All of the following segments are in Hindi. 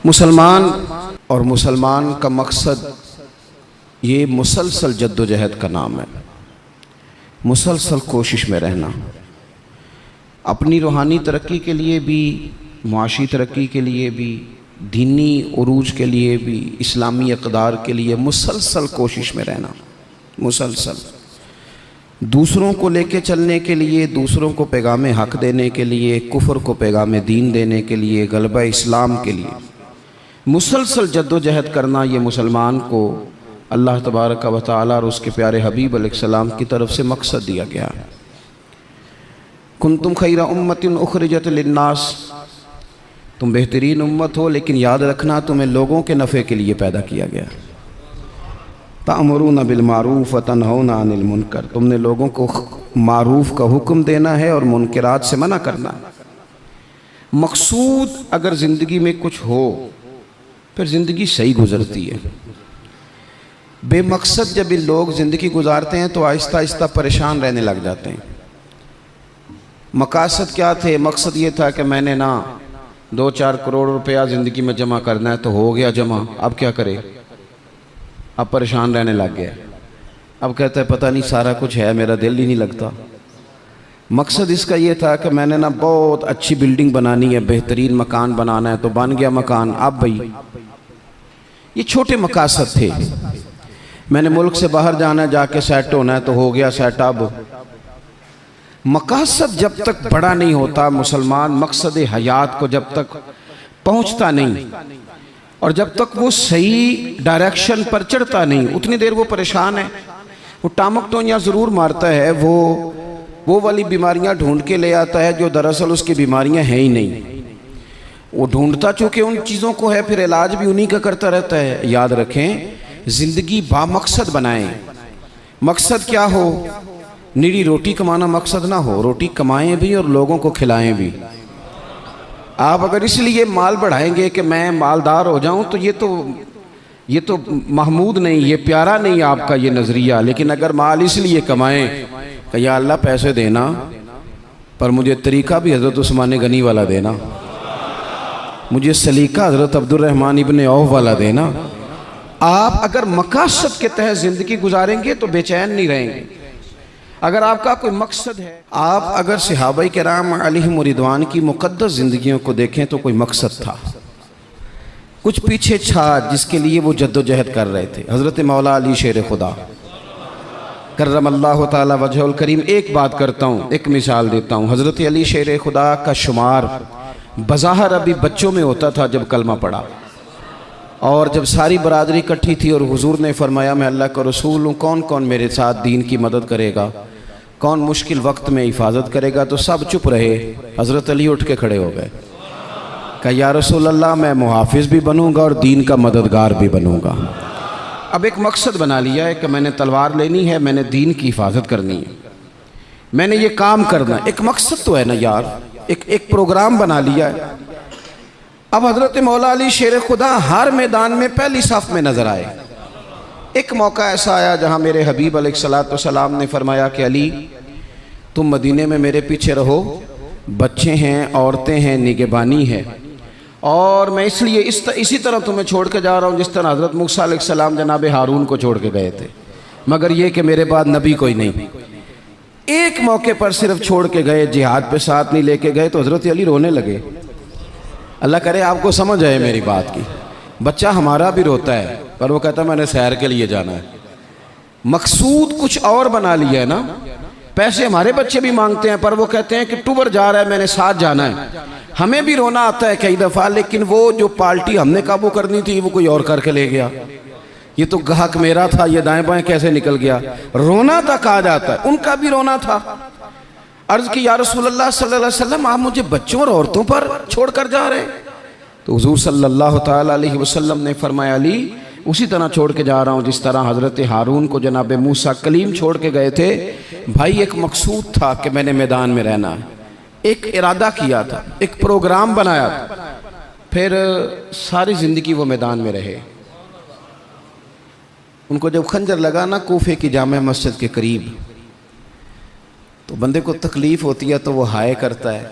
मुसलमान और मुसलमान का मकसद ये मुसलसल जद्दोजहद का नाम है। मुसलसल कोशिश में रहना, अपनी रूहानी तरक्की के लिए भी, मुआशी तरक्की के लिए भी, दीनी उरूज के लिए भी, इस्लामी इक़दार के लिए मुसलसल कोशिश में रहना। मुसलसल दूसरों को लेके चलने के लिए, दूसरों को पैगाम हक़ देने के लिए, कुफ्र को पैगाम दीन देने के लिए, गलबा इस्लाम के लिए मुसलसल जद्दोजहद करना, ये मुसलमान को अल्लाह तबारक व तआला और उसके प्यारे हबीब अलैहिस्सलाम की तरफ से मकसद दिया गया है। कुंतुम खैरा उम्मतिन उखरिजत लिन्नास, तुम बेहतरीन उम्मत हो, लेकिन याद रखना तुम्हें लोगों के नफ़े के लिए पैदा किया गया। तामुरून बिल मारूफ व तनहौना अनिल मुनकर, तुमने लोगों को मारूफ का हुक्म देना है और मुनकरात से मना करना है। मकसूद अगर ज़िंदगी में कुछ हो फिर ज़िंदगी सही गुज़रती है। बेमकसद जब ये लोग ज़िंदगी गुजारते हैं तो आहिस्ता आहिस्ता परेशान रहने लग जाते हैं। मकासद क्या थे? मकसद ये था कि मैंने ना 2-4 करोड़ रुपया ज़िंदगी में जमा करना है, तो हो गया जमा, अब क्या करे? अब परेशान रहने लग गया। अब कहता है पता नहीं सारा कुछ है, मेरा दिल ही नहीं लगता। मकसद इसका ये था कि मैंने ना बहुत अच्छी बिल्डिंग बनानी है, बेहतरीन मकान बनाना है, तो बन गया मकान। अब भाई ये छोटे मकासद थे। मैंने मुल्क से बाहर जाना है, जाके सेट होना है, तो हो गया सेट। अब मकासद जब तक बड़ा नहीं होता, मुसलमान मकसद हयात को जब तक पहुंचता नहीं और जब तक वो सही डायरेक्शन पर चढ़ता नहीं, उतनी देर वो परेशान है। वो टामक टोनियाँ ज़रूर मारता है, वो वाली बीमारियां ढूंढ के ले आता है जो दरअसल उसकी बीमारियां हैं ही नहीं। वो ढूंढता चूँकि उन चीज़ों को है, फिर इलाज भी उन्हीं का करता रहता है। याद रखें, ज़िंदगी बामकसद बनाएं। मकसद क्या हो? निरी रोटी कमाना मकसद ना हो, रोटी कमाएं भी और लोगों को खिलाएं भी। आप अगर इसलिए माल बढ़ाएंगे कि मैं मालदार हो जाऊं, तो ये तो महमूद नहीं, ये प्यारा नहीं आपका ये नज़रिया। लेकिन अगर माल इसलिए कमाएं कि या अल्लाह पैसे देना, पर मुझे तरीका भी हज़रत उस्मान गनी वाला देना, मुझे सलीका हज़रत अब्दुर्रहमान इब्ने औफ वाला देना। आप अगर मकासद के तहत ज़िंदगी गुजारेंगे तो बेचैन नहीं रहेंगे। अगर आपका कोई मकसद है, आप अगर सहाबाए किराम अलैहिम रिदवान की मुक़द्दस ज़िंदगियों को देखें तो कोई मकसद था, कुछ पीछे था जिसके लिए वो जद्दोजहद कर रहे थे। हज़रत मौला अली शेर खुदा करमल्लाहु ताला वजहुल करीम, एक बात करता हूँ, एक मिसाल देता हूँ। हज़रत अली शेर खुदा का शुमार बज़ाहिर अभी बच्चों में होता था जब कलमा पड़ा, और जब सारी बरादरी इकट्ठी थी और हुजूर ने फरमाया मैं अल्लाह का रसूल हूँ, कौन कौन मेरे साथ दीन की मदद करेगा, कौन मुश्किल वक्त में हिफाजत करेगा, तो सब चुप रहे। हज़रत अली उठ के खड़े हो गए, कहा या रसूल अल्लाह, मैं मुहाफिज भी बनूंगा और दीन का मददगार भी बनूंगा। अब एक मकसद बना लिया है कि मैंने तलवार लेनी है, मैंने दीन की हिफाजत करनी है, मैंने ये काम करना है। एक मकसद तो है ना यार, एक प्रोग्राम बना लिया है। अब हज़रत मौला अली शेर खुदा हर मैदान में पहली साफ में नज़र आए। एक मौका ऐसा आया जहाँ मेरे हबीब अलैहिस्सलाम ने फरमाया कि अली तुम मदीने में मेरे पीछे रहो, बच्चे हैं, औरतें हैं, निगहबानी है, और मैं इसलिए इसी तरह तुम्हें छोड़ के जा रहा हूँ जिस तरह हज़रत मूसा अलैहिस्सलाम जनाब हारून को छोड़ के गए थे, मगर ये कि मेरे बाद नबी कोई नहीं। एक मौके पर सिर्फ छोड़ के गए, जिहाद पे साथ नहीं लेके गए, तो हज़रत अली रोने लगे। अल्लाह करे आपको समझ आए मेरी बात की। बच्चा हमारा भी रोता है, पर वो कहता है मैंने सैर के लिए जाना है। मकसूद कुछ और बना लिया है ना। पैसे हमारे बच्चे भी मांगते हैं, पर वो कहते हैं कि टूर जा रहा है, मैंने साथ जाना है। हमें भी रोना आता है कई दफ़ा, लेकिन वो जो पार्टी हमने काबू करनी थी वो कोई और करके ले गया। ये तो ग्राहक मेरा था, ये दाएं बाएं कैसे निकल गया। रोना तक आ जाता है, उनका भी रोना था। अर्ज़ की या रसूलल्लाह सल्लल्लाहु अलैहि वसल्लम, आप मुझे बच्चों और औरतों पर छोड़ कर जा रहे हैं? तो हुज़ूर सल्लल्लाहु ताला अलैहि वसल्लम ने फरमाया अली उसी तरह छोड़ के जा रहा हूँ जिस तरह हज़रत हारून को जनाब मूसा कलीम छोड़ के गए थे। भाई एक मकसूद था कि मैंने मैदान में रहना है, एक इरादा किया था, एक प्रोग्राम बनाया था, फिर सारी ज़िंदगी वो मैदान में रहे। उनको जब खंजर लगा ना कूफे की जामे मस्जिद के करीब, तो बंदे को तकलीफ़ होती है तो वो हाय करता है,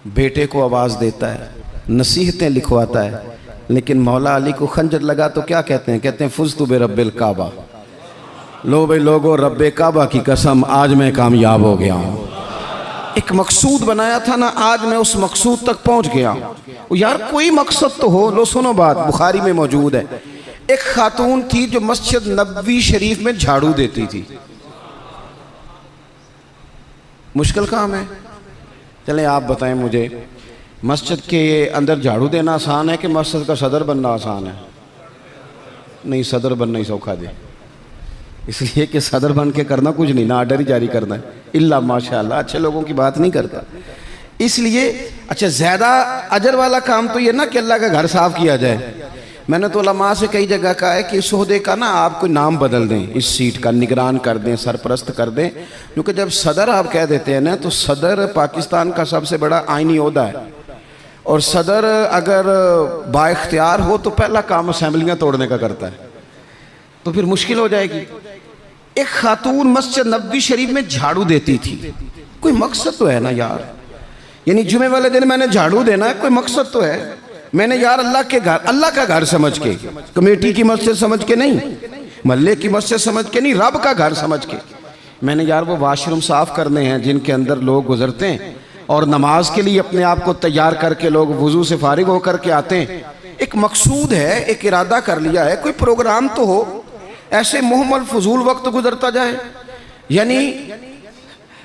बेटे को आवाज़ देता है, नसीहतें लिखवाता है, लेकिन मौला अली को खंजर लगा तो क्या कहते हैं? कहते हैं फुज़्तु बिरब्बिल काबा। लो भाई लोगो, रब्बे काबा की कसम, आज मैं कामयाब हो गया हूँ। एक मकसूद बनाया था ना, आज मैं उस मकसूद तक पहुँच गया हूँ। यार कोई मकसद तो हो। लो सुनो बात, बुखारी में मौजूद है। एक खातून थी जो मस्जिद नबवी शरीफ में झाड़ू देती थी। मुश्किल काम है? चलें आप बताएं मुझे, मस्जिद के अंदर झाड़ू देना आसान है कि मस्जिद का सदर बनना आसान है? नहीं, सदर बनना ही सौखा दे, इसलिए कि सदर बन के करना कुछ नहीं ना, आर्डर ही जारी करना है। इल्ला माशाअल्लाह, अच्छे लोगों की बात नहीं करता। इसलिए अच्छा, ज़्यादा अजर वाला काम तो ये ना कि अल्लाह का घर साफ किया जाए। मैंने तो उलमा से कई जगह कहा है कि इस ओहदे का ना आप कोई नाम बदल दें, इस सीट का निगरान कर दें, सरपरस्त कर दें। क्योंकि जब सदर आप कह देते हैं ना, तो सदर पाकिस्तान का सबसे बड़ा आइनी ओहदा है, और सदर अगर बाइख्तियार हो तो पहला काम असेंबलियाँ तोड़ने का करता है, तो फिर मुश्किल हो जाएगी। एक खातून मस्जिद नबवी शरीफ में झाड़ू देती थी। कोई मकसद तो है ना यार, यानी जुमे वाले दिन मैंने झाड़ू देना है, कोई मकसद तो है। मैंने यार अल्लाह के घर, अल्लाह का घर समझ के, कमेटी की मस्जिद समझ के नहीं, महल्ले की मस्जिद समझ के नहीं, रब का घर समझ के मैंने यार वो वाशरूम साफ करने हैं जिनके अंदर लोग गुजरते हैं, और नमाज के लिए अपने आप को तैयार करके लोग वुजू से फारिग होकर के आते हैं। एक मकसूद है, एक इरादा कर लिया है, कोई प्रोग्राम तो हो। ऐसे मुहम्मल फजूल वक्त गुजरता जाए। यानी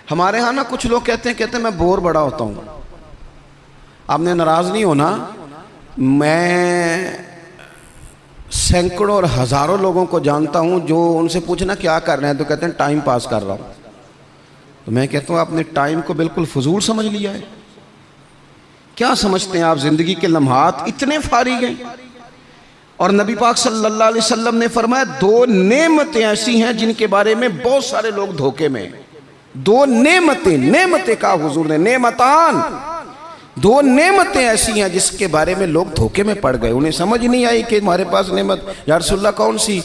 हमारे यहाँ ना कुछ लोग कहते हैं मैं बोर बड़ा होता हूँ। आपने नाराज़ नहीं होना, मैं सैकड़ों और हज़ारों लोगों को जानता हूँ जो उनसे पूछना क्या कर रहे हैं तो कहते हैं टाइम पास कर रहा हूँ। तो मैं कहता हूँ आपने टाइम को बिल्कुल फजूल समझ लिया है। क्या समझते हैं आप? ज़िंदगी के लम्हात इतने फारिग हैं। और नबी पाक सल्लल्लाहु अलैहि वसल्लम ने फरमाया, दो नेमतें ऐसी हैं जिनके बारे में बहुत सारे लोग धोखे में। दो नेमतें, नेमतें का हुजूर ने, नेमतान, दो नेमतें ऐसी हैं जिसके बारे में लोग धोखे में पड़ गए। उन्हें समझ नहीं आई कि हमारे पास नेमत या रसूलल्लाह कौन सी?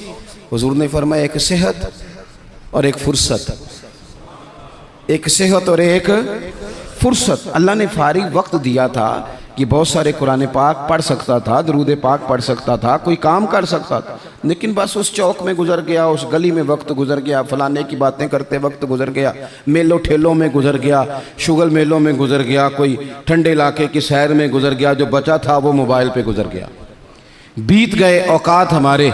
हुजूर ने फरमाया, एक सेहत और एक फुर्सत। एक सेहत और एक फुर्सत। अल्लाह ने फारिग वक्त दिया था कि बहुत सारे कुरान पाक पढ़ सकता था, दरूद पाक पढ़ सकता था, कोई काम कर सकता था, लेकिन बस उस चौक में गुजर गया, उस गली में वक्त गुजर गया, फलाने की बातें करते वक्त गुजर गया, मेलों ठेलों में गुजर गया, शुगल मेलों में गुजर गया, कोई ठंडे इलाके की सैर में गुजर गया, जो बचा था वो मोबाइल पे गुजर गया। बीत गए औकात हमारे।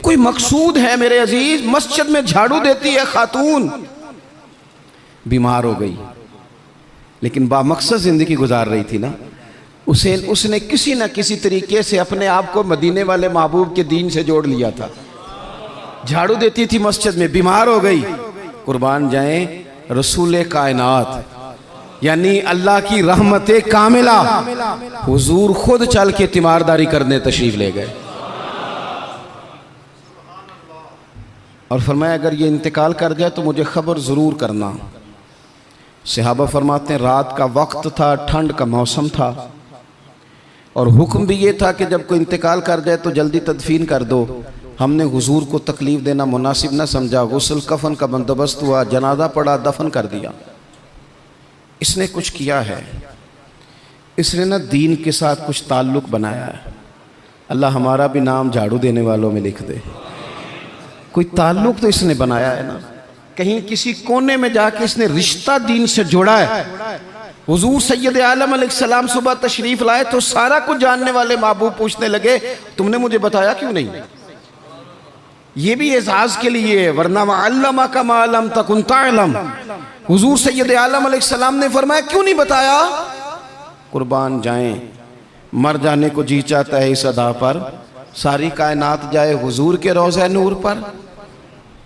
कोई मकसूद है मेरे अजीज? मस्जिद में झाड़ू देती है खातून, बीमार हो गई, लेकिन बामकसद जिंदगी गुजार रही थी ना। उसने किसी न किसी तरीके से अपने आप को मदीने वाले महबूब के दीन से जोड़ लिया था। झाड़ू देती थी मस्जिद में, बीमार हो गई। कुर्बान जाएं रसूल कायनात, यानी अल्लाह की रहमत कामिला, हुजूर खुद चल के तीमारदारी करने तशरीफ ले गए और फरमाया, अगर ये इंतकाल कर जाए तो मुझे खबर ज़रूर करना। सहाबा फरमाते हैं, रात का वक्त था, ठंड का मौसम था, और हुक्म भी ये था कि जब कोई इंतकाल कर जाए तो जल्दी तदफीन कर दो। हमने हुजूर को तकलीफ़ देना मुनासिब न समझा, गुस्ल कफन का बंदोबस्त हुआ, जनाजा पड़ा, दफन कर दिया। इसने कुछ किया है, इसने ना दीन के साथ कुछ ताल्लुक़ बनाया है। अल्लाह हमारा भी नाम झाड़ू देने वालों में लिख दे। कोई ताल्लुक़ तो इसने बनाया है ना, कहीं किसी कोने में जाके इसने रिश्ता दीन से जोड़ा है। हुजूर सैयद आलम अलैहिस्सलाम सुबह तशरीफ लाए तो सारा कुछ जानने वाले महबूब पूछने लगे, तुमने मुझे बताया क्यों नहीं? ये भी एजाज के लिए है, वरना अल्लमा का मालम तकुन तालम। हुजूर सैयद आलम अलैहिस्सलाम ने फरमाया, क्यों नहीं बताया? कुर्बान जाएं, मर जाने को जी चाहता है इस अदा पर, सारी कायनात जाए हुजूर के रोज़ा नूर पर।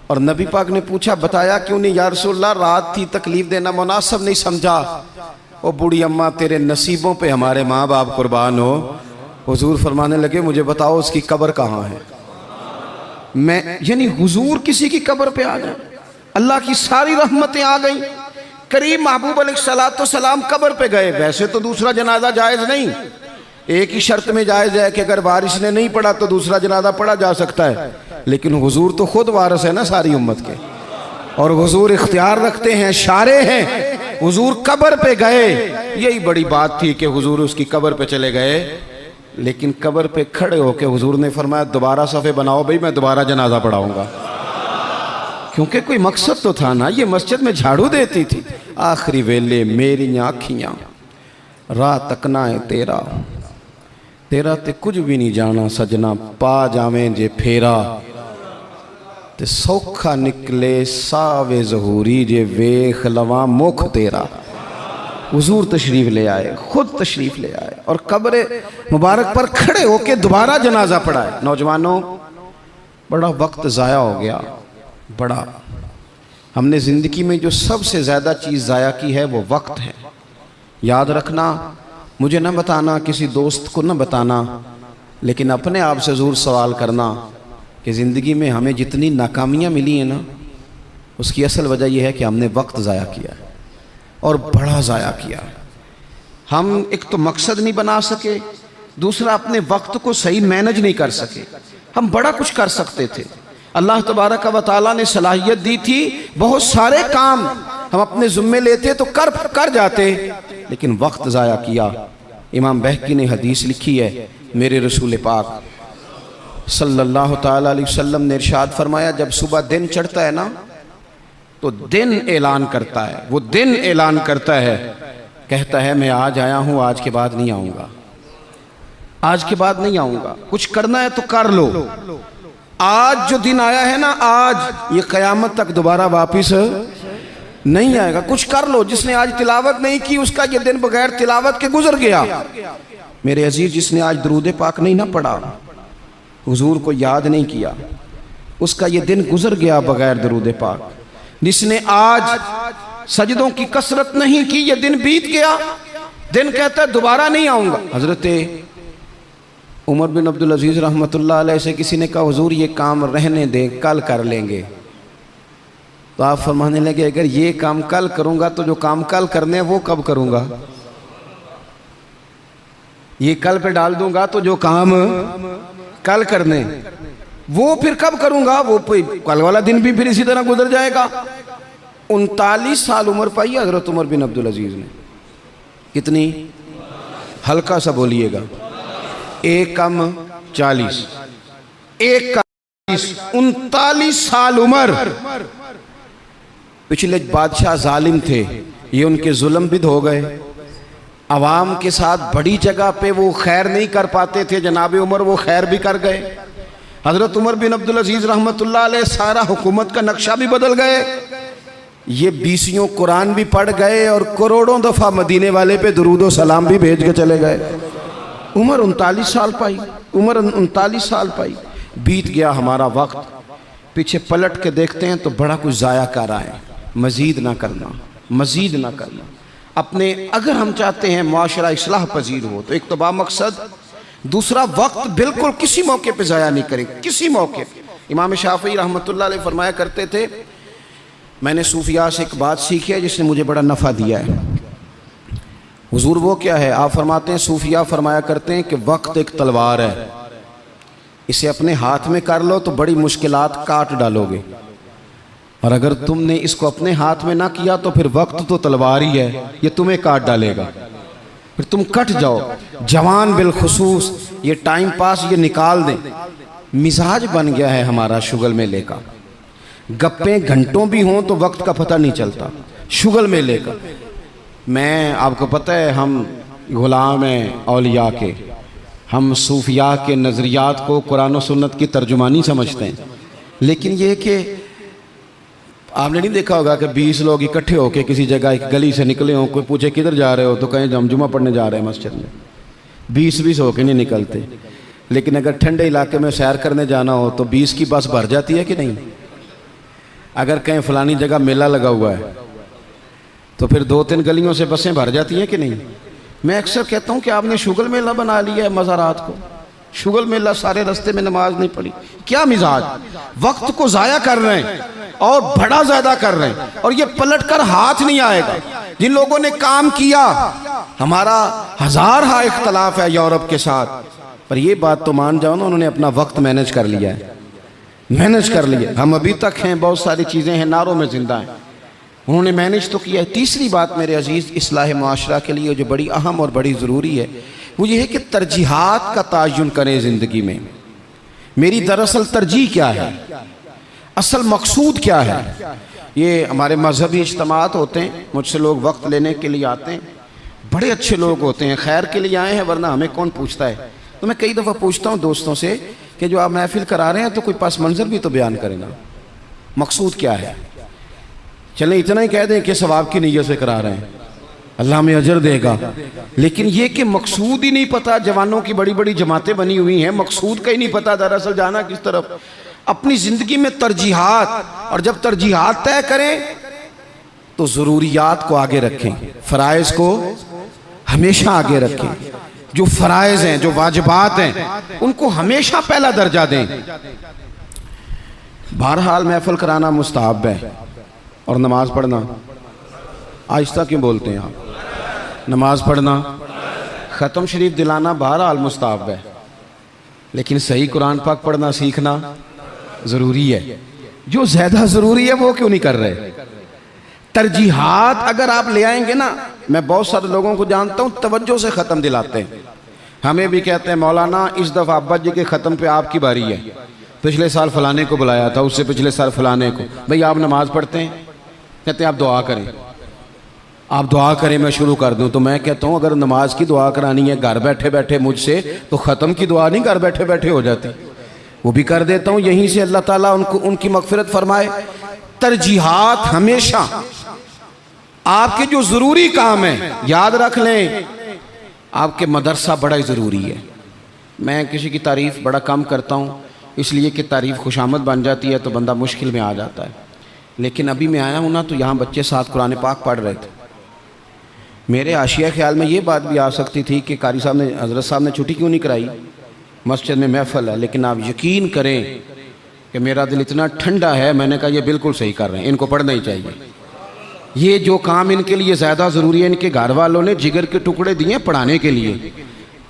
और नबी पाक ने पूछा, बताया क्यों नहीं? या रसूलल्लाह, रात थी, तकलीफ देना मुनासिब नहीं समझा। ओ बूढ़ी अम्मा, तेरे नसीबों पे हमारे माँ बाप कुर्बान हो। हुजूर फरमाने लगे, मुझे बताओ उसकी कब्र कहाँ है? मैं, यानी हुजूर किसी की कब्र पे आ गए, अल्लाह की सारी रहमतें आ गई। करीम महबूब अलैहिस्सलाम कब्र पे गए। वैसे तो दूसरा जनाजा जायज़ नहीं, एक ही शर्त में जायज़ है कि अगर वारिस ने नहीं पढ़ा तो दूसरा जनाजा पढ़ा जा सकता है, लेकिन हुजूर तो खुद वारिस है ना सारी उम्मत के, और हुजूर इख्तियार रखते हैं, शारे हैं। हुजूर कब्र पे गए, यही बड़ी बात थी कि हुजूर उसकी कब्र पे चले गए। लेकिन कब्र पे खड़े होके हुजूर ने फरमाया दोबारा सफ़े बनाओ भाई, मैं दोबारा जनाजा पढ़ाऊंगा। क्योंकि कोई मकसद तो था ना, ये मस्जिद में झाड़ू देती थी। आखिरी वेले मेरी आँखियाँ राह तकना है तेरा, तेरा ते कुछ भी नहीं जाना सजना, पा जावें जे फेरा ते सौखा निकले सावे जहूरी, जे वेख लवा मुख तेरा। हुजूर तशरीफ़ ले आए, खुद तशरीफ़ ले आए और कब्र मुबारक पर खड़े होके दोबारा जनाजा पढ़ाए। नौजवानों, बड़ा वक्त ज़ाया हो गया, बड़ा। हमने ज़िंदगी में जो सबसे ज़्यादा चीज़ ज़ाया की है वो वक्त है। याद रखना, मुझे न बताना, किसी दोस्त को न बताना, लेकिन अपने आप से ज़रूर सवाल करना कि ज़िंदगी में हमें जितनी नाकामियाँ मिली हैं ना, उसकी असल वजह यह है कि हमने वक्त ज़ाया किया है और बड़ा ज़ाया किया। हम एक तो मकसद नहीं बना सके, दूसरा अपने वक्त को सही मैनेज नहीं कर सके। हम बड़ा कुछ कर सकते थे, अल्लाह तबारक व तआला ने सलाहियत दी थी, बहुत सारे काम हम अपने ज़िम्मे लेते तो कर जाते, लेकिन वक्त ज़ाया किया। इमाम बहकी ने हदीस लिखी है, मेरे रसूल पाक सल्लल्लाहु ताला अलैहि वसल्लम ने इरशाद फरमाया, जब सुबह दिन चढ़ता है ना तो दिन ऐलान करता है, वो दिन ऐलान करता है, कहता है मैं आज आया हूँ, आज के बाद नहीं आऊँगा, आज के बाद नहीं आऊँगा। कुछ करना है तो कर लो, आज जो दिन आया है ना, आज ये क़यामत तक दोबारा वापिस नहीं आएगा। कुछ कर लो। जिसने आज तिलावत नहीं की उसका ये दिन बगैर तिलावत के गुजर गया। मेरे अजीज, जिसने आज दरूद पाक नहीं ना पढ़ा, हुजूर को याद नहीं किया, उसका ये दिन गुजर गया बगैर दरूद पाक। जिसने आज सजदों की कसरत नहीं की, ये दिन बीत गया। दिन कहता है दोबारा नहीं आऊँगा। हज़रत उमर बिन अब्दुल अजीज़ रहमतुल्लाह अलैह से किसी ने कहा, हुजूर ये काम रहने दें, कल कर लेंगे। तो आप फरमाने लगे, अगर ये काम कल करूँगा तो जो काम कल करने हैं वो कब करूँगा? ये कल पे डाल दूंगा तो जो काम कल करने वो फिर कब करूँगा? वो कल वाला दिन भी फिर इसी तरह गुजर जाएगा। 39 साल उम्र पाई हज़रत उमर बिन अब्दुल अजीज़ ने। कितनी? हल्का सा बोलिएगा। 1 कम 40, 1 कम 40, 39 साल उम्र। पिछले बादशाह जालिम थे, ये उनके जुल्म बिद हो गए। अवाम के साथ बड़ी जगह पे वो खैर नहीं कर पाते थे, जनाब उमर वो खैर भी कर गए। हज़रत उमर बिन अब्दुल अजीज़ रहमतुल्लाह अलैह सारा हुकूमत का नक्शा भी बदल गए। ये 20 कुरान भी पढ़ गए और करोड़ों दफ़ा मदीने वाले पे दुरूद सलाम भी भेज के चले गए। उम्र 39 साल पाई, उम्र 39 साल पाई। बीत गया हमारा वक्त। पीछे पलट के देखते हैं तो बड़ा कुछ ज़ाया कर रहा है। मज़ीद ना करना, मज़ीद ना करना। अपने अगर हम चाहते हैं मुआशरा इस्लाह पजीर हो तो एक तो बामकसद, दूसरा वक्त बिल्कुल किसी मौके पे ज़ाया नहीं करें, किसी मौके पे। इमाम शाफ़ी रहमतुल्लाह अलैह फरमाया करते थे, मैंने सूफिया से एक बात सीखी है जिसने मुझे बड़ा नफ़ा दिया है। हुजूर वो क्या है? आप फरमाते हैं, सूफिया फरमाया करते हैं कि वक्त एक तलवार है, इसे अपने हाथ में कर लो तो बड़ी मुश्किलात काट डालोगे, और अगर तुमने इसको अपने हाथ में ना किया तो फिर वक्त तो तलवार ही है, ये तुम्हें काट डालेगा, फिर तुम कट जाओ। जवान बिलखुसूस ये टाइम पास ये निकाल दें। मिजाज बन गया है हमारा शुगल मेले का। गप्पे घंटों भी हों तो वक्त का पता नहीं चलता। शुगल मेले का, मैं आपको पता है हम गुलाम हैं औलिया के, हम सूफिया के नज़रियात को कुरान और सुन्नत की तर्जुमानी समझते हैं। लेकिन ये कि आपने नहीं देखा होगा कि 20 लोग इकट्ठे होकर किसी जगह एक गली से निकले हों, कोई पूछे किधर जा रहे हो तो कहें हम जुमा पढ़ने जा रहे हैं मस्जिद में। 20 होकर नहीं निकलते। लेकिन अगर ठंडे इलाके में सैर करने जाना हो तो 20 की बस भर जाती है कि नहीं? अगर कहीं फलानी जगह मेला लगा हुआ है तो फिर 2-3 गलियों से बसें भर जाती हैं कि नहीं? मैं अक्सर कहता हूँ कि आपने शुगल मेला बना लिया है मज़ारात को। शुगल मेला, सारे रास्ते में नमाज नहीं पढ़ी। क्या मिजाज, वक्त को ज़ाया कर रहे हैं और बड़ा ज़्यादा कर रहे हैं, और ये पलट कर हाथ नहीं आएगा। जिन लोगों ने काम किया, हमारा 1000 हा इख्तलाफ है यूरोप के साथ, पर ये बात तो मान जाओ ना, उन्होंने अपना वक्त मैनेज कर लिया है, मैनेज कर लिया। हम अभी तक हैं, बहुत सारी चीज़ें हैं, नारों में जिंदा हैं, उन्होंने मैनेज तो किया है। तीसरी बात मेरे अजीज़, इस्लाह मुआशरा के लिए जो बड़ी अहम और बड़ी ज़रूरी है, वो ये है कि तरजीहात का तयन करें ज़िंदगी में। मेरी दरअसल तरजीह क्या है, असल मकसूद क्या है। ये हमारे मजहबी इज्तिमात होते हैं, मुझसे लोग वक्त लेने के लिए आते हैं, बड़े अच्छे लोग होते हैं, खैर के लिए आए हैं, वरना हमें कौन पूछता है। तो मैं कई दफ़ा पूछता हूँ दोस्तों से कि जो आप महफिल करा रहे हैं तो कोई पास मंजर भी तो बयान करें ना, मकसूद क्या है। चलें इतना ही कह दें कि सवाब की नीयत से करा रहे हैं, अल्लाह में अजर देगा, लेकिन ये कि मकसूद ही नहीं पता। जवानों की बड़ी बड़ी जमातें बनी हुई हैं, मकसूद का ही नहीं पता दरअसल जाना किस तरफ। अपनी ज़िंदगी में तरजीहात, और जब तरजीहात तय करें तो ज़रूरियात को आगे रखें, फ़राइज़ को हमेशा आगे रखें। जो फ़राइज़ हैं, जो वाजिबात हैं, उनको हमेशा पहला दर्जा दें। बहरहाल महफिल कराना मुस्तहब है और नमाज पढ़ना, आहिस्ता क्यों बोलते हैं आप, नमाज पढ़ना, ख़त्म शरीफ दिलाना बहरहाल मुस्तहब है, लेकिन सही कुरान पाक पढ़ना सीखना ज़रूरी है। जो ज़्यादा ज़रूरी है वो क्यों नहीं कर रहे। तरजीहात अगर आप ले आएंगे ना, मैं बहुत सारे लोगों को जानता हूँ तवज्जो से ख़त्म दिलाते हैं। हमें भी कहते हैं मौलाना इस दफ़ा अब्बा जी के ख़त्म पे आपकी बारी है, पिछले साल फलाने को बुलाया था, उससे पिछले साल फलाने को। भाई आप नमाज पढ़ते हैं? कहते हैं आप दुआ करें, आप दुआ करें मैं शुरू कर दूं। तो मैं कहता हूं अगर नमाज की दुआ करानी है घर बैठे बैठे मुझसे, तो ख़त्म की दुआ नहीं घर बैठे बैठे हो जाती, वो भी कर देता हूं। यहीं से अल्लाह ताला उनको उनकी मगफिरत फरमाए। तरजीहात हमेशा आपके जो ज़रूरी काम है, याद रख लें, आपके मदरसा बड़ा ही ज़रूरी है। मैं किसी की तारीफ़ बड़ा कम करता हूँ, इसलिए कि तारीफ़ खुशामद बन जाती है तो बंदा मुश्किल में आ जाता है। लेकिन अभी मैं आया हूँ ना, तो यहाँ बच्चे साथ कुरान पाक पढ़ रहे थे। मेरे आशिया ख्याल में ये बात भी आ सकती थी कि कारी साहब ने, हज़रत साहब ने छुट्टी क्यों नहीं कराई, मस्जिद में महफिल है। लेकिन आप यकीन करें कि मेरा दिल इतना ठंडा है, मैंने कहा ये बिल्कुल सही कर रहे हैं, इनको पढ़ना ही चाहिए। ये जो काम इनके लिए ज़्यादा ज़रूरी है, इनके घर वालों ने जिगर के टुकड़े दिए पढ़ाने के लिए,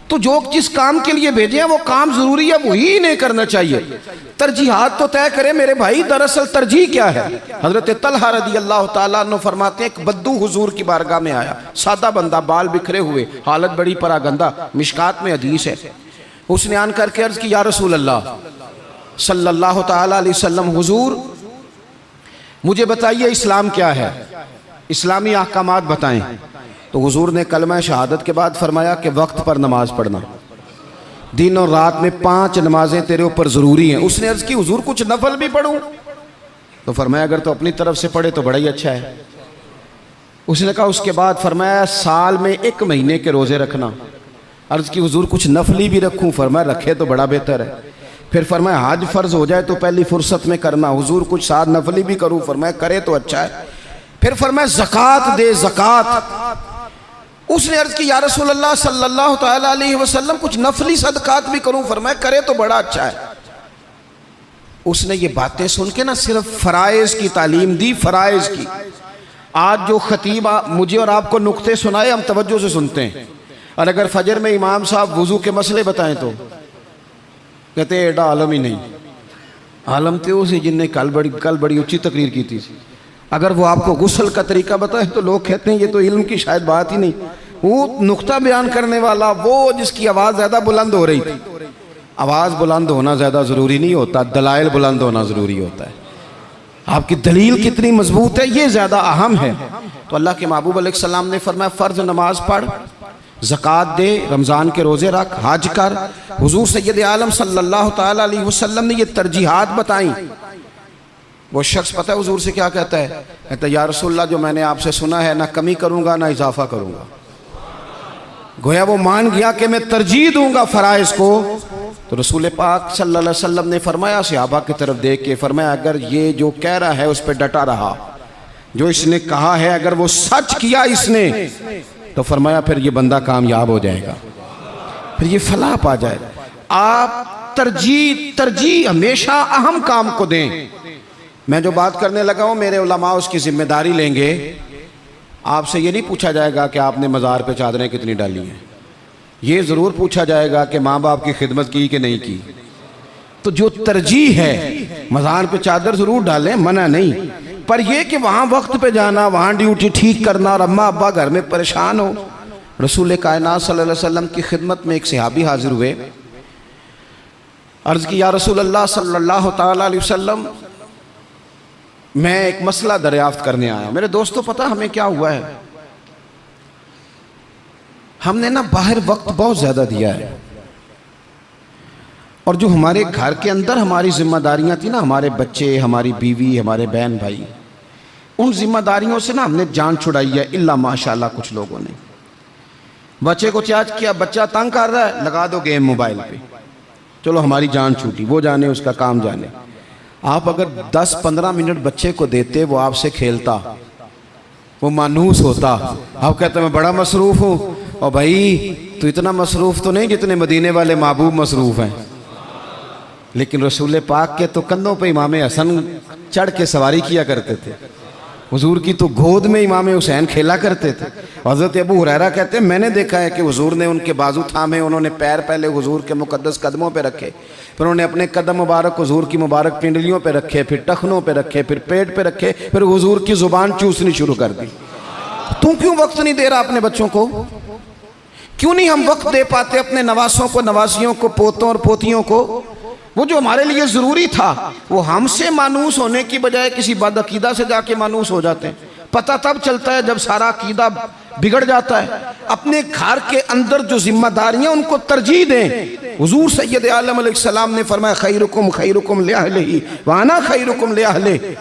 तो जो जिस काम के लिए भेजे हैं वो काम ज़रूरी है, वही नहीं करना चाहिए। तरजीहात तो तय करें मेरे भाई। दरअसल तरजीह क्या है, हज़रत तलहा रज़ी अल्लाह ताला अन्हु फरमाते हैं एक बद्दू हुजूर की बारगाह में आया, सादा बंदा, बाल बिखरे हुए, हालत बड़ी परागंदा, मिशकात में हदीस है। उसने आन करके अर्ज़ की, या रसूल अल्लाह सल्लल्लाहु ताला अलैहि वसल्लम, हुजूर मुझे बताइए इस्लाम क्या है, इस्लामी अहकामात बताएं। तो हुजूर ने कलमा शहादत के बाद फरमाया कि वक्त पर नमाज पढ़ना, दिन और रात में 5 नमाजें तेरे ऊपर ज़रूरी हैं। उसने अर्ज़ की हुजूर कुछ नफल भी पढ़ूं? तो फरमाया अगर तो अपनी तरफ से पढ़े तो बड़ा ही अच्छा है। उसने कहा, उसके बाद फरमाया साल में 1 महीने के रोज़े रखना। अर्ज़ की हुजूर कुछ नफली भी रखूँ? फरमाया रखे तो बड़ा बेहतर है। फिर फरमाया हज फ़र्ज़ हो जाए तो पहली फुर्सत में करना। हुजूर कुछ साथ नफली भी करूँ? फरमाया करे तो अच्छा है। फिर फरमाया ज़कात दे, ज़कात। उसने अर्ज़ की, या रसूल अल्लाह सल्लल्लाहु तआला अलैहि वसल्लम कुछ नफली सदकात भी करूं? फरमाया करे तो बड़ा अच्छा है। उसने ये बातें सुन के ना सिर्फ फ़राइज़ की तालीम दी, फ़राइज़ की। आज जो खतीब मुझे और आपको नुक्ते सुनाए हम तवज्जो से सुनते हैं, और अगर फजर में इमाम साहब वज़ू के मसले बताएं तो कहते हैं एडा आलम ही नहीं। आलम तो उसी जिनने कल बड़ी ऊँची तकरीर की थी। अगर वो आपको गुस्ल का तरीका बताए तो लोग कहते हैं ये तो इल्म की शायद बात ही नहीं। वो नुक्ता बयान करने वाला, वो जिसकी आवाज़ ज़्यादा बुलंद हो रही थी। आवाज़ बुलंद होना ज़्यादा ज़रूरी नहीं होता, दलाइल बुलंद होना ज़रूरी होता है। आपकी दलील कितनी मजबूत है ये ज़्यादा अहम है। तो अल्लाह के महबूब अलैहिस्सलाम ने फरमाया फ़र्ज़ नमाज पढ़, ज़कात दे, रमज़ान के रोज़े रख, हज कर। हुज़ूर सय्यद आलम सल्लल्लाहु तआला अलैहि वसल्लम ने ये तरजीहात बताई। वो शख्स पता है हुजूर से क्या कहता है? कहता है या रसूलल्लाह जो मैंने आपसे सुना है ना कमी करूँगा ना इजाफा करूँगा। गोया वो मान गया कि मैं तरजीह दूंगा फ़राइज़ को। तो रसूल पाक सल्लल्लाहु अलैहि वसल्लम ने फरमाया, सहाबा की तरफ देख के फरमाया, अगर ये जो कह रहा है उस पर डटा रहा, जो इसने कहा है अगर वो सच किया इसने, तो फरमाया फिर ये बंदा कामयाब हो जाएगा, फिर ये फलाह पा जाएगा। आप तरजीह हमेशा अहम काम को दें। मैं जो बात करने लगा हूँ मेरे उलमा उसकी जिम्मेदारी लेंगे। आपसे ये नहीं पूछा जाएगा कि आपने मज़ार पे चादरें कितनी डाली हैं, ये ज़रूर पूछा जाएगा कि माँ बाप की खिदमत की कि नहीं की। तो जो तरजीह है, मज़ार पे चादर ज़रूर डालें, मना नहीं, पर यह कि वहाँ वक्त पे जाना, वहाँ ड्यूटी ठीक करना और अम्मा अब्बा घर में परेशान हो, रसूल कायनात सल्लल्लाहु अलैहि वसल्लम की खिदमत में एक सहाबी हाजिर हुए। अर्ज़ की, या रसूल अल्लाह सल्लल्लाहु ताला अलैहि वसल्लम, मैं एक मसला दरियाफ्त करने आया। मेरे दोस्तों, पता हमें क्या हुआ है? हमने ना बाहर वक्त बहुत ज़्यादा दिया है, और जो हमारे घर के अंदर हमारी जिम्मेदारियां थी ना, हमारे बच्चे, हमारी बीवी, हमारे बहन भाई, उन जिम्मेदारियों से ना हमने जान छुड़ाई है। इल्ला माशाल्लाह कुछ लोगों ने बच्चे को चार्ज किया, बच्चा तंग कर रहा है, लगा दो गेम मोबाइल पे, चलो हमारी जान छूटी, वो जाने उसका काम जाने। आप अगर 10-15 मिनट बच्चे को देते, वो आपसे खेलता, वो मानूस होता। आप कहते मैं बड़ा मसरूफ़ हूँ, और भाई तो इतना मसरूफ़ तो नहीं जितने मदीने वाले महबूब मसरूफ़ हैं। लेकिन रसूल पाक के तो कंधों पे इमाम हसन चढ़ के सवारी किया करते थे, हुजूर की तो गोद में इमाम हुसैन खेला करते थे। हज़रत अबू हुरैरा कहते हैं, मैंने देखा है कि हुजूर ने उनके बाजू थामे, उन्होंने पैर पहले हुजूर के मुकद्दस कदमों पे रखे, फिर उन्होंने अपने कदम मुबारक हुजूर की मुबारक पिंडलियों पे रखे, फिर टखनों पे रखे, फिर पेट पे रखे, फिर हुजूर की ज़ुबान चूसनी शुरू कर दी। तू क्यों वक्त नहीं दे रहा अपने बच्चों को? क्यों नहीं हम वक्त दे पाते अपने नवासों को, नवासियों को, पोतों और पोतियों को? वो जो हमारे लिए ज़रूरी था, वो हमसे मानूस होने की बजाय किसी बदअकीदा से जाके मानूस हो जाते हैं। पता तब चलता है जब सारा अकीदा बिगड़ जाता है। अपने घर के अंदर जो जिम्मेदारियां, उनको तरजीह दें। हुजूर सैयद आलम अलैहिस्सलाम ने फरमाया, खैरुकुम खैरुकुम लिअहलिही व अना खैरुकुम लिअहलिही।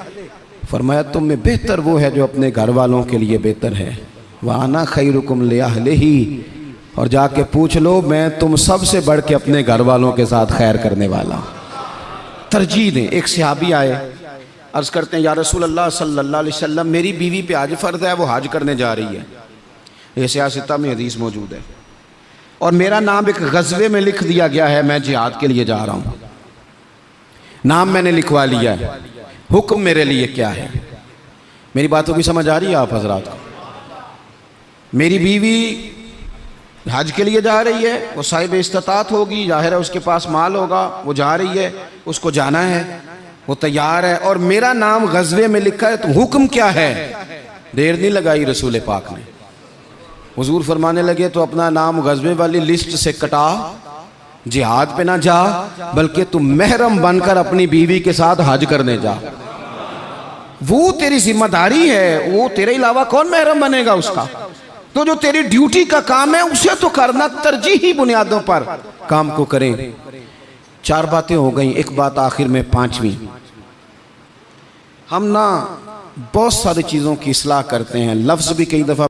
फरमाया, तुम में बेहतर वो है जो अपने घर वालों के लिए बेहतर है। व अना खैरुकुम लिअहलिही, और जाके पूछ लो, मैं तुम सबसे बढ़ के अपने घर वालों के साथ खैर करने वाला। तरजीह दें। एक सहाबी आए, अर्ज़ करते हैं, या रसूल अल्लाह सल्लल्लाहु अलैहि वसल्लम, मेरी बीवी पे हज फ़र्ज़ है, वो हज करने जा रही है, ये सियासत में हदीस मौजूद है, और मेरा नाम एक ग़ज़वे में लिख दिया गया है, मैं जिहाद के लिए जा रहा हूँ, नाम मैंने लिखवा लिया है, हुक्म मेरे लिए क्या है? मेरी बातों की समझ आ रही है आप हज़रात को? मेरी बीवी हज के लिए जा रही है, वो साहिब इस्तात होगी, ज़ाहिर है उसके पास माल होगा, वो जा रही है, उसको जाना है, वो तैयार है, और मेरा नाम ग़ज़वे में लिखा है, तो हुक्म क्या है? देर नहीं लगाई रसूल पाक ने, हुजूर फरमाने लगे, तो अपना नाम ग़ज़वे वाली लिस्ट से कटा, जिहाद पे ना जा, बल्कि तुम महरम बनकर अपनी बीवी के साथ हज करने जा। वो तेरी जिम्मेदारी है, वो तेरे अलावा कौन महरम बनेगा उसका? तो जो तेरी ड्यूटी का काम है उसे तो करना, तरजीही बुनियादों पर काम को करें। 4 बातें हो गई, एक बात आखिर में 5वीं। हम ना बहुत सारी चीज़ों की इस्लाह करते हैं, लफ्ज़ भी कई दफ़ा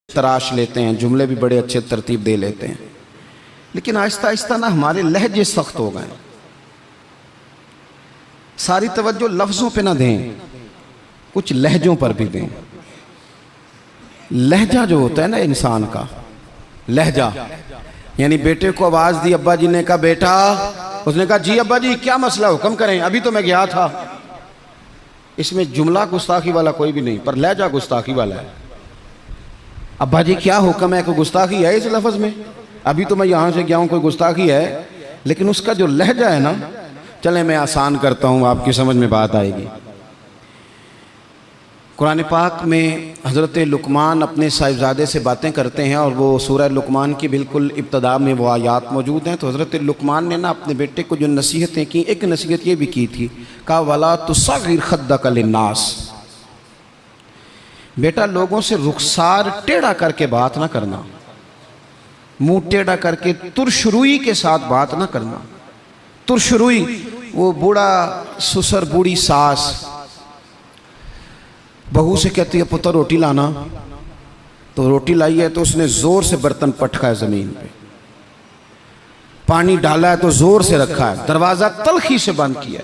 तराश लेते हैं, जुमले भी बड़े अच्छे तरतीब दे लेते हैं, लेकिन आहिस्ता आहिस्ता ना हमारे लहजे सख्त हो गए। सारी तवज्जो लफ्ज़ों पे ना दें, कुछ लहजों पर भी दें। लहजा जो होता है ना इंसान का, लहजा, यानी बेटे को आवाज़ दी, अब्बा जी ने कहा बेटा, उसने कहा जी अब्बा जी क्या मसला, हुक्म करें, अभी तो मैं गया था। इसमें जुमला गुस्ताखी वाला कोई भी नहीं, पर लहजा गुस्ताखी वाला है। अब्बा जी क्या हुक्म है? कोई गुस्ताखी है इस लफ्ज़ में? अभी तो मैं यहाँ से गया हूँ, कोई गुस्ताखी है? लेकिन उसका जो लहजा है ना, चले मैं आसान करता हूँ, आपकी समझ में बात आएगी। कुरान पाक में हज़रत लुकमान अपने साहिबजादे से बातें करते हैं, और वो सूरह लुकमान की बिल्कुल इब्तदा में वो आयात मौजूद हैं। तो हज़रत लुकमान ने ना अपने बेटे को जो नसीहतें की, एक नसीहत ये भी की थी, कहा वला तुसग़िर खद्दक लिन्नास, बेटा लोगों से रुखसार टेढ़ा करके बात ना करना, मुंह टेढ़ा करके तुरशरुई के साथ बात ना करना। तुरशरुई, वो बूढ़ा ससुर, बूढ़ी सास बहू से कहती है पुत्र रोटी लाना, तो रोटी लाई है तो उसने ज़ोर से बर्तन पटका है ज़मीन पे, पानी डाला है तो ज़ोर से रखा है, दरवाज़ा तलखी से बंद किया।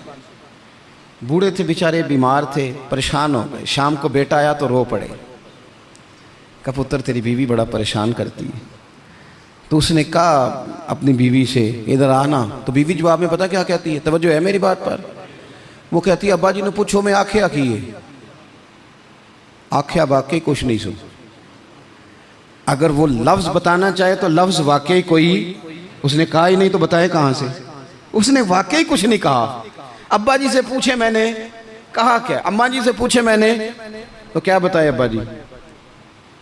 बूढ़े थे बेचारे, बीमार थे, परेशान हो गए। शाम को बेटा आया तो रो पड़े, कहा पुत्र तेरी बीवी बड़ा परेशान करती है। तो उसने कहा अपनी बीवी से इधर आना, तो बीवी जवाब में पता क्या कहती है? तवज्जो है मेरी बात पर? वो कहती है अब्बा जी ने पूछो मैं आख्या की है, आख्या वाकई कुछ नहीं सुन। अगर वो लफ्ज़ बताना चाहे तो लफ्ज़ वाकई कोई उसने कहा ही नहीं, तो बताए कहाँ से? उसने वाकई कुछ नहीं कहा। अब्बा जी से पूछे मैंने, कहा क्या? अम्मा जी से पूछे मैंने, तो क्या बताए अब्बा जी?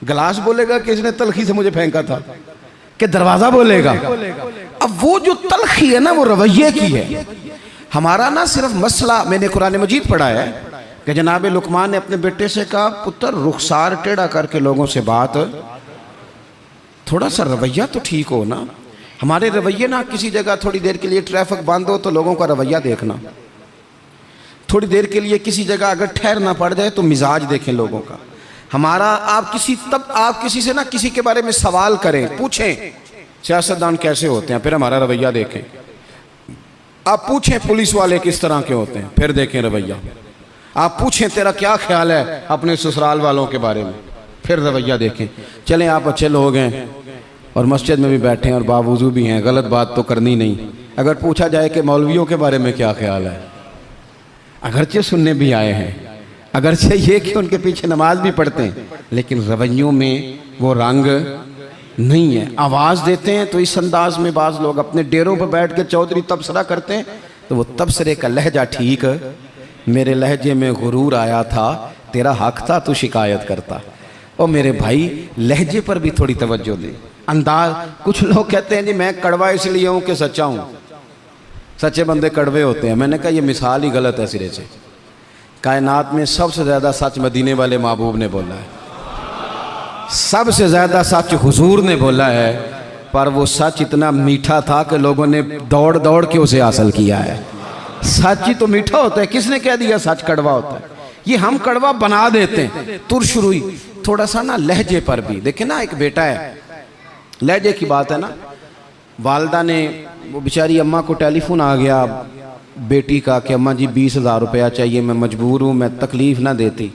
गिलास बोलेगा कि इसने तलखी से मुझे फेंका था, कि दरवाजा बोलेगा? अब वो जो तलखी है ना, वो रवैये की है। हमारा ना सिर्फ मसला, मैंने कुरान मजीद पढ़ा है कि जनाब लुकमान ने अपने बेटे से कहा, पुत्र रुखसार टेढ़ा करके लोगों से बात, थोड़ा सा रवैया तो ठीक हो ना। हमारे रवैये ना, किसी जगह थोड़ी देर के लिए ट्रैफिक बंद हो तो लोगों का रवैया देखना, थोड़ी देर के लिए किसी जगह अगर ठहरना पड़ जाए तो मिजाज देखें लोगों का। हमारा आप किसी से ना किसी के बारे में सवाल करें, पूछें सियासतदान कैसे होते हैं, फिर हमारा रवैया देखें। आप पूछें पुलिस वाले किस तरह के होते हैं, फिर देखें रवैया। आप पूछें तेरा क्या ख्याल है अपने ससुराल वालों के बारे में, फिर रवैया देखें। चलें आप अच्छे लोग हैं और मस्जिद में भी बैठे हैं और बावजूद भी हैं, गलत बात तो करनी नहीं। अगर पूछा जाए कि मौलवियों के बारे में क्या ख्याल है, अगरचे सुनने भी आए हैं, अगरचे ये कि उनके पीछे नमाज भी पढ़ते हैं, लेकिन रवैयों में वो रंग नहीं है। आवाज़ देते हैं तो इस अंदाज में बाज़ लोग अपने डेरों पर बैठ के चौधरी तबसरा करते हैं, तो वो तबसरे का लहजा ठीक, मेरे लहजे में गुरूर आया था, तेरा हक था तू शिकायत करता। और मेरे भाई लहजे पर भी थोड़ी तवज्जो दे, अंदाज। कुछ लोग कहते हैं जी मैं कड़वा इसलिए हूँ कि सच्चा हूँ, सच्चे बंदे कड़वे होते हैं। मैंने कहा ये मिसाल ही गलत है सिरे से। कायनात में सबसे ज़्यादा सच मदीने वाले महबूब ने बोला है, सबसे ज़्यादा सच हुजूर ने बोला है, पर वो सच इतना मीठा था कि लोगों ने दौड़ दौड़ के उसे हासिल किया है। सच ही तो मीठा होता है, किसने कह दिया सच कड़वा होता है? ये हम कड़वा बना देते हैं। तुरशुरुई थोड़ा सा ना लहजे पर भी देखे ना, एक बेटा है, लहजे की बात है ना, वालदा ने, वो बेचारी अम्मा को टेलीफोन आ गया बेटी का कि अम्मा जी 20,000 रुपया चाहिए, मैं मजबूर हूँ, मैं तकलीफ़ ना देती।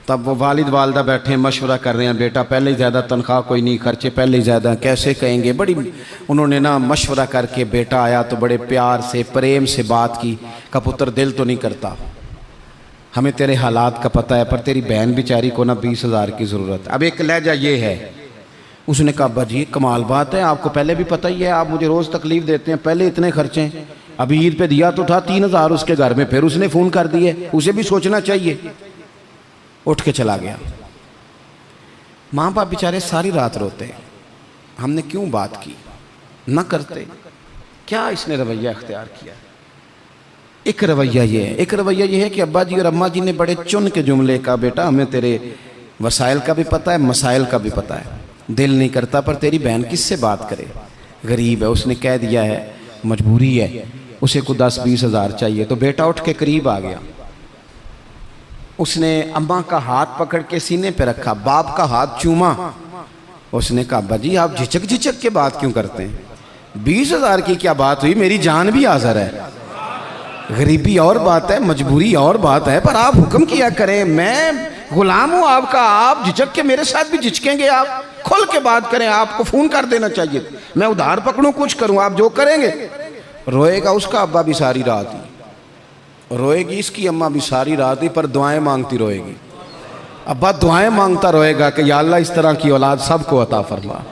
तब वो वालिद वालदा बैठे मशवरा कर रहे हैं, बेटा पहले ही ज़्यादा तनख्वाह कोई नहीं, खर्चे पहले ही ज़्यादा, कैसे कहेंगे। बड़ी उन्होंने ना मशवरा करके, बेटा आया तो बड़े प्यार से प्रेम से बात की, का पुत्र दिल तो नहीं करता, हमें तेरे हालात का पता है, पर तेरी बहन बेचारी को ना 20,000 की ज़रूरत है। अब एक लहजा ये है, उसने कहा अब्बा जी कमाल बात है, आपको पहले भी पता ही है, आप मुझे रोज़ तकलीफ़ देते हैं, पहले इतने खर्चे हैं, अभी ईद पे दिया तो था 3,000 उसके घर में, फिर उसने फ़ोन कर दिए, उसे भी सोचना चाहिए। उठ के चला गया। माँ बाप बेचारे सारी रात रोते हैं, हमने क्यों बात की, न करते, क्या इसने रवैया अख्तियार किया। एक रवैया ये है, एक रवैया ये है कि अब्बा जी और अम्मा जी ने बड़े चुन के जुमले का, बेटा हमें तेरे वसाइल का भी पता है, मसाइल का भी पता है, दिल नहीं करता, पर तेरी बहन किससे बात करे, गरीब है, उसने कह दिया है, मजबूरी है, उसे को 10-20 हज़ार चाहिए। तो बेटा उठ के करीब आ गया, उसने अम्मा का हाथ पकड़ के सीने पे रखा, बाप का हाथ चूमा। उसने कहा अब्बा जी आप झिझक झिझक के बात क्यों करते हैं, 20,000 की क्या बात हुई, मेरी जान भी हाज़िर है, गरीबी और बात है, मजबूरी और बात है, पर आप हुक्म किया करें, मैं गुलाम हूँ आपका, आप झिझक के मेरे साथ भी झिझकेंगे, आप खुल के बात करें, आपको फ़ोन कर देना चाहिए, मैं उधार पकड़ूँ कुछ करूँ, आप जो करेंगे। रोएगा उसका अब्बा भी सारी रात ही, रोएगी इसकी अम्मा भी सारी रात ही, पर दुआएं मांगती रोएगी। अब्बा दुआएं मांगता रोएगा कि या अल्लाह इस तरह की औलाद सबको अता फरमा।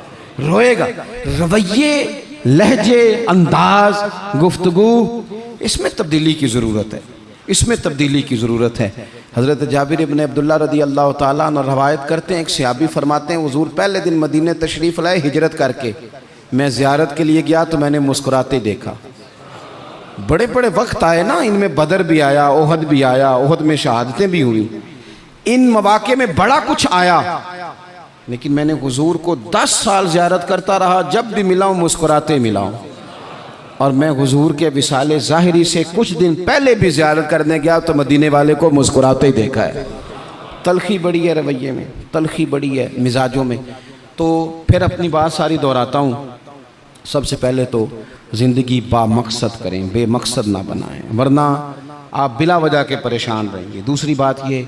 रोएगा। रवैये, लहजे, अंदाज, गुफ्तगू, इसमें तब्दीली की ज़रूरत है, इसमें तब्दीली की ज़रूरत है। हज़रत जाबिर इब्न अब्दुल्लाह रदी अल्लाह ताला अन्हु रवायत करते हैं, एक सहाबी फरमाते हैं हुज़ूर पहले दिन मदीने तशरीफ़ लाए हिजरत करके, मैं ज़ियारत के लिए गया तो मैंने मुस्कुराते देखा। बड़े बड़े वक्त आए ना, इनमें बदर भी आया, ओहद भी आया, ओहद में शहादतें भी हुई, इन मवाक़े में बड़ा कुछ आया, लेकिन मैंने हुजूर को 10 साल ज़ियारत करता रहा, जब भी मिला हूँ मुस्कुराते मिला हूँ। और मैं हुजूर के विसाले ज़ाहिरी से कुछ दिन पहले भी ज़ियारत करने गया तो मदीने वाले को मुस्कुराते ही देखा है। तलखी बड़ी है रवैये में, तलखी बड़ी है मिजाजों में। तो फिर अपनी बात सारी दोहराता हूँ। सबसे पहले तो ज़िंदगी बामकसद करें, बेमकसद ना बनाएं, वरना आप बिला वजह के परेशान रहेंगे। दूसरी बात ये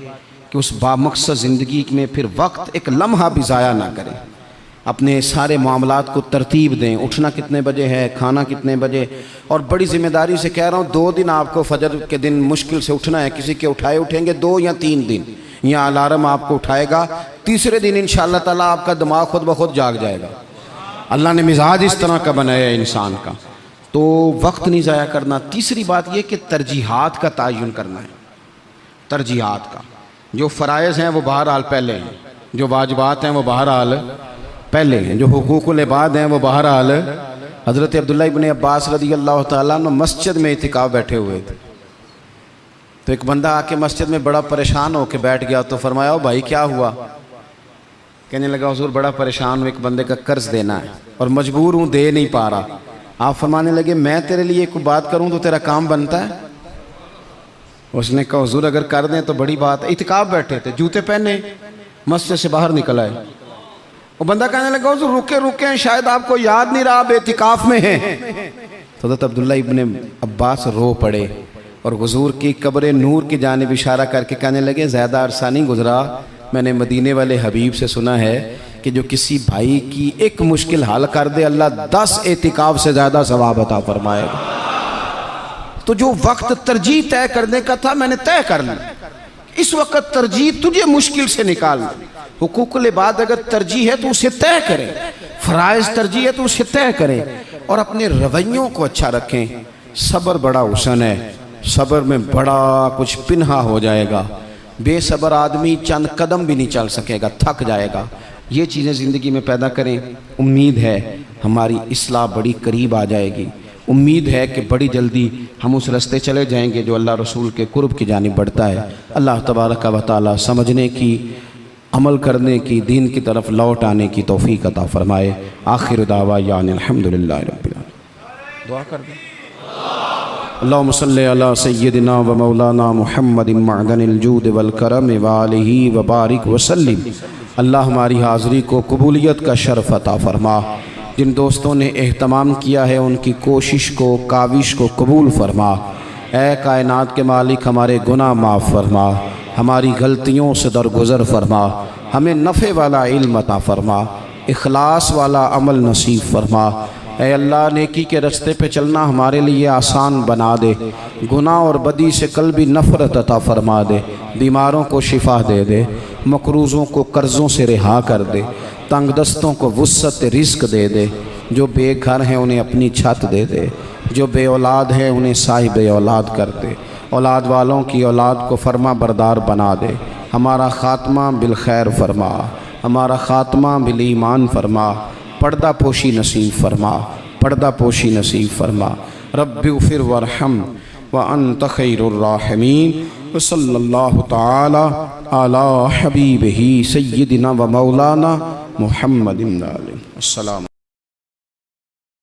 कि उस बामकसद ज़िंदगी में फिर वक्त एक लम्हा भी ज़ाया ना करें, अपने सारे मामलात को तरतीब दें, उठना कितने बजे है, खाना कितने बजे। और बड़ी ज़िम्मेदारी से कह रहा हूँ, 2 दिन आपको फजर के दिन मुश्किल से उठना है, किसी के उठाए उठेंगे 2 या 3 दिन, या अलार्म आपको उठाएगा, तीसरे दिन इंशाअल्लाह ताला आपका दिमाग खुद ब खुद जाग जाएगा। अल्लाह ने मिजाज इस तरह का बनाया इंसान का, तो वक्त नहीं ज़ाया करना। तीसरी बात यह कि तरजीहात का तयन करना है, तरजीहात का, जो फ़राइज़ हैं वो बहरहाल पहले हैं, जो वाजिबात हैं वो बहरहाल पहले हैं, जो हुकूकुल इबाद हैं वो बहरहाल। हज़रत अब्दुल्ला इब्न अब्बास रज़ी अल्लाह तआला अन्हु मस्जिद में इतिकाफ़ बैठे हुए थे, तो एक बंदा आके मस्जिद में बड़ा परेशान होकर बैठ गया। तो फरमाया, ओ भाई क्या हुआ? कहने लगा, हुज़ूर बड़ा परेशान हूँ, एक बंदे का कर्ज देना है और मजबूर हूँ, दे नहीं पा रहा। आप फरमाने लगे, मैं तेरे लिए कोई बात करूँ तो तेरा काम बनता है? उसने कहा, हुज़ूर अगर कर दें तो बड़ी बात है। इतिकाफ़ बैठे थे, जूते पहने मस्जिद से बाहर निकल आए। वो बंदा कहने लगा, हुज़ूर रुके रुके, शायद आपको याद नहीं रहा, आप इतिकाफ़ में हैं। तो हज़रत अब्दुल्ला इब्न अब्बास रो पड़े और हुज़ूर की कब्र नूर की जानिब इशारा करके कहने लगे, ज़्यादा अरसा नहीं गुजरा, मैंने मदीने वाले हबीब से सुना है कि जो किसी भाई की एक मुश्किल हल कर दे, अल्लाह 10 एतिकाफ़ से ज़्यादा सवाब अता फरमाएगा। तो जो वक्त तरजीह तय करने का था मैंने तय कर लिया। इस वक्त तरजीह तुझे मुश्किल से निकाल। हुकूकुल इबाद अगर तरजीह है तो उसे तय करें, फ़राइज़ तरजीह है तो उसे तय करें और अपने रवैयों को अच्छा रखें। सब्र बड़ा हुस्न है, सब्र में बड़ा कुछ पिन्हा हो जाएगा। बेसब्र आदमी चंद कदम भी नहीं चल सकेगा, थक जाएगा। ये चीज़ें ज़िंदगी में पैदा करें। उम्मीद है हमारी इस्लाह बड़ी करीब आ जाएगी। उम्मीद है कि बड़ी जल्दी हम उस रास्ते चले जाएंगे जो अल्लाह रसूल के कुर्ब की जानिब बढ़ता है। अल्लाह तबारक व तआला समझने की, अमल करने की, दीन की तरफ लौट आने की तौफीक अता फरमाए। आखिर दावा यानी अल्हम्दुलिल्लाह रब्बिल आलमीन। दुआ कर दें। अल्लाहुम्मा सल्लि अला सय्यिदिना व मौलाना मुहम्मदिन मअदनिल जूद वल करम व आलिहि व बारिक व सल्लिम। अल्लाह हमारी हाज़िरी को कबूलियत का शर्फ अता फरमा। जिन दोस्तों ने एहतमाम किया है उनकी कोशिश को, काविश को कबूल फरमा। ऐ कायनात के मालिक, हमारे गुनाह माफ़ फरमा, हमारी गलतियों से दरगुज़र फरमा, हमें नफ़े वाला इल्म अता फरमा, इखलास वाला अमल नसीब फरमा। ऐ अल्लाह, नेकी के रास्ते पे चलना हमारे लिए आसान बना दे। गुनाह और बदी से कल्बी नफ़रत अता फरमा दे। बीमारों को शिफा दे दे, मकरूज़ों को कर्ज़ों से रिहा कर दे, तंग दस्तों को वुस्अत रिज़्क़ दे दे। जो बेघर हैं उन्हें अपनी छत दे दे, जो बे औलाद हैं उन्हें साहिब औलाद कर दे। औलाद वालों की औलाद को फरमा बरदार बना दे। हमारा ख़ात्मा बिल खैर फरमा, हमारा ख़ात्मा बिल ईमान फरमा। पर्दा पोशी नसीब फरमा, पर्दा पोशी नसीब फरमा। रब्बिग़फिर वरहम व अंत खैरुर राहिमीन। व सल्लल्लाहु तआला अला हबीबिही सय्यिदिना व मौलाना मुहम्मदिन। अस्सलाम।